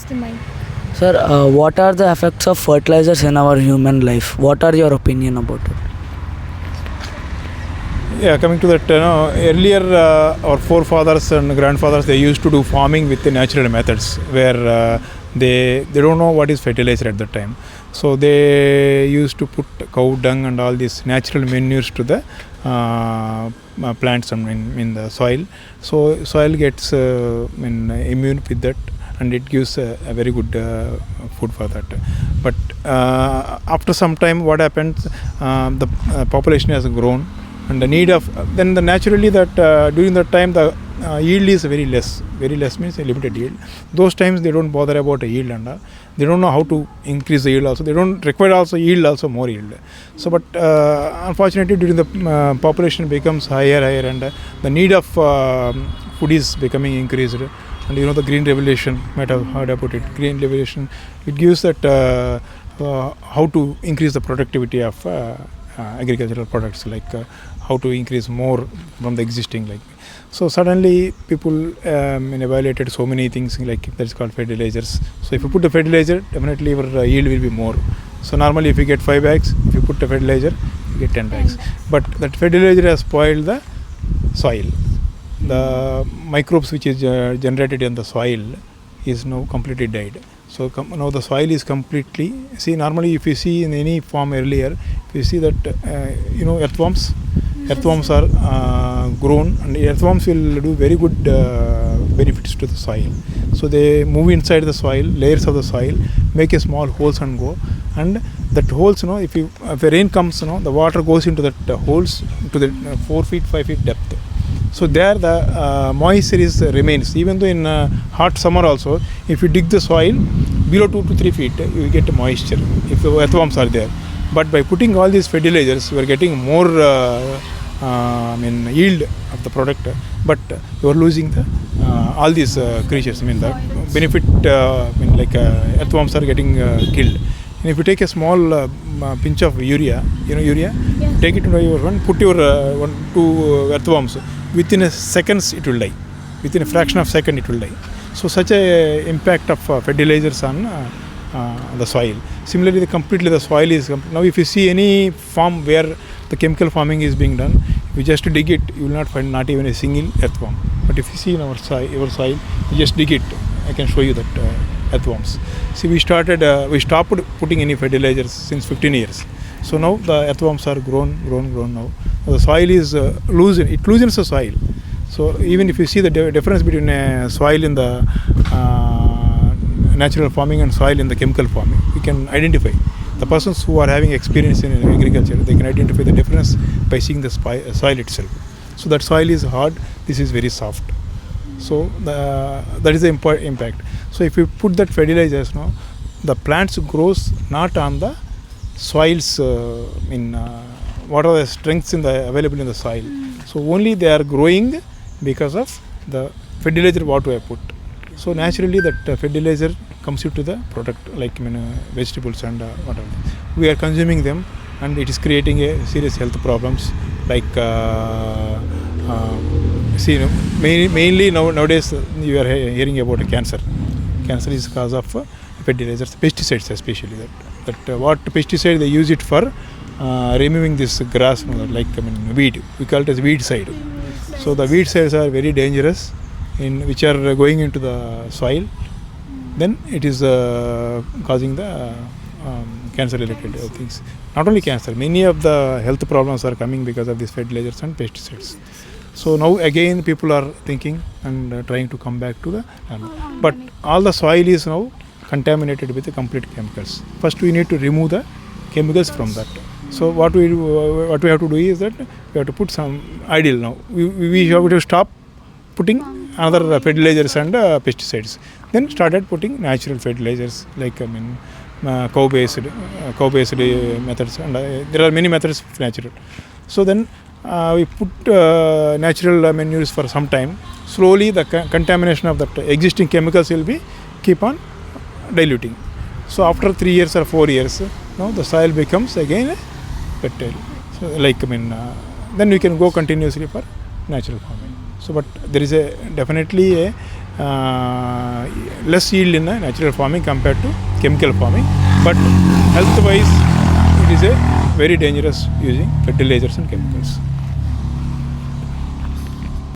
the mic. Sir, what are the effects of fertilizers in our human life? What are your opinion about it? Yeah, coming to that, earlier our forefathers and grandfathers, they used to do farming with the natural methods where they don't know what is fertilizer at that time. So they used to put cow dung and all these natural manures to the plants in the soil. So soil gets immune with that, and it gives a very good food for that. But after some time, what happens? The population has grown, and the need of then the naturally that during that time the yield is very less means a limited yield. Those times they don't bother about a yield, and they don't know how to increase the yield also. They don't require also yield, also more yield. So but unfortunately during the population becomes higher and the need of food is becoming increased. And the green revolution, might have heard about it. Green revolution, it gives that how to increase the productivity of agricultural products, like how to increase more from the existing. Like so, suddenly people evaluated so many things, like that's called fertilizers. So if you put the fertilizer, definitely your yield will be more. So normally, if you get 5 bags, if you put the fertilizer, you get 10 bags. But that fertilizer has spoiled the soil. The microbes which is generated in the soil is now completely died. So now the soil is completely, normally if you see in any farm earlier, if you see that earthworms are grown, and earthworms will do very good benefits to the soil. So they move inside the soil, layers of the soil, make a small holes and go, and that holes, if the rain comes, the water goes into that holes to the 4 feet, 5 feet depth. So there the moisture remains. Even though in hot summer also, if you dig the soil below 2 to 3 feet, you get moisture if the earthworms are there. But by putting all these fertilizers, you are getting more yield of the product. But you are losing the all these creatures. The benefit like earthworms are getting killed. And if you take a small pinch of urea, urea, take it into your one, put your 2 earthworms. Within a seconds it will die. Within a fraction of a second it will die. So such a impact of fertilizers on the soil. Similarly, the soil is now. If you see any farm where the chemical farming is being done, if you just dig it, you will not find not even a single earthworm. But if you see in our soil, you just dig it. I can show you that earthworms. See, we stopped putting any fertilizers since 15 years. So now the earthworms are grown now. The soil is loosened. It loosens the soil. So even if you see the difference between a soil in the natural farming and soil in the chemical farming, we can identify. The persons who are having experience in agriculture, they can identify the difference by seeing the soil itself. So that soil is hard. This is very soft. So that is the impact. So if you put that fertilizers, the plants grows not on the soils what are the strengths available in the soil. So only they are growing because of the fertilizer what we have put. So naturally that fertilizer comes into the product, like vegetables and whatever. We are consuming them, and it is creating a serious health problems, like mainly nowadays you are hearing about cancer. Cancer is cause of fertilizers, pesticides especially. That what pesticide they use it for removing this grass, like weed. We call it as weed side. So the weed sides are very dangerous, which are going into the soil. Then it is causing the cancer related things. Not only cancer, many of the health problems are coming because of these fertilizers and pesticides. So now again people are thinking and trying to come back to the but all the soil is now contaminated with the complete chemicals. First we need to remove the chemicals from that. So what we have to do is that we have to put some ideal now. We have to stop putting another fertilizers and pesticides. Then started putting natural fertilizers, like cow-based methods, and there are many methods of natural. So then we put natural manures for some time. Slowly the contamination of the existing chemicals will be keep on diluting. So after 3 years or 4 years, now the soil becomes again fertile. So then we can go continuously for natural farming. So but there is definitely a less yield in the natural farming compared to chemical farming, but health wise it is a very dangerous using fertilizers and chemicals.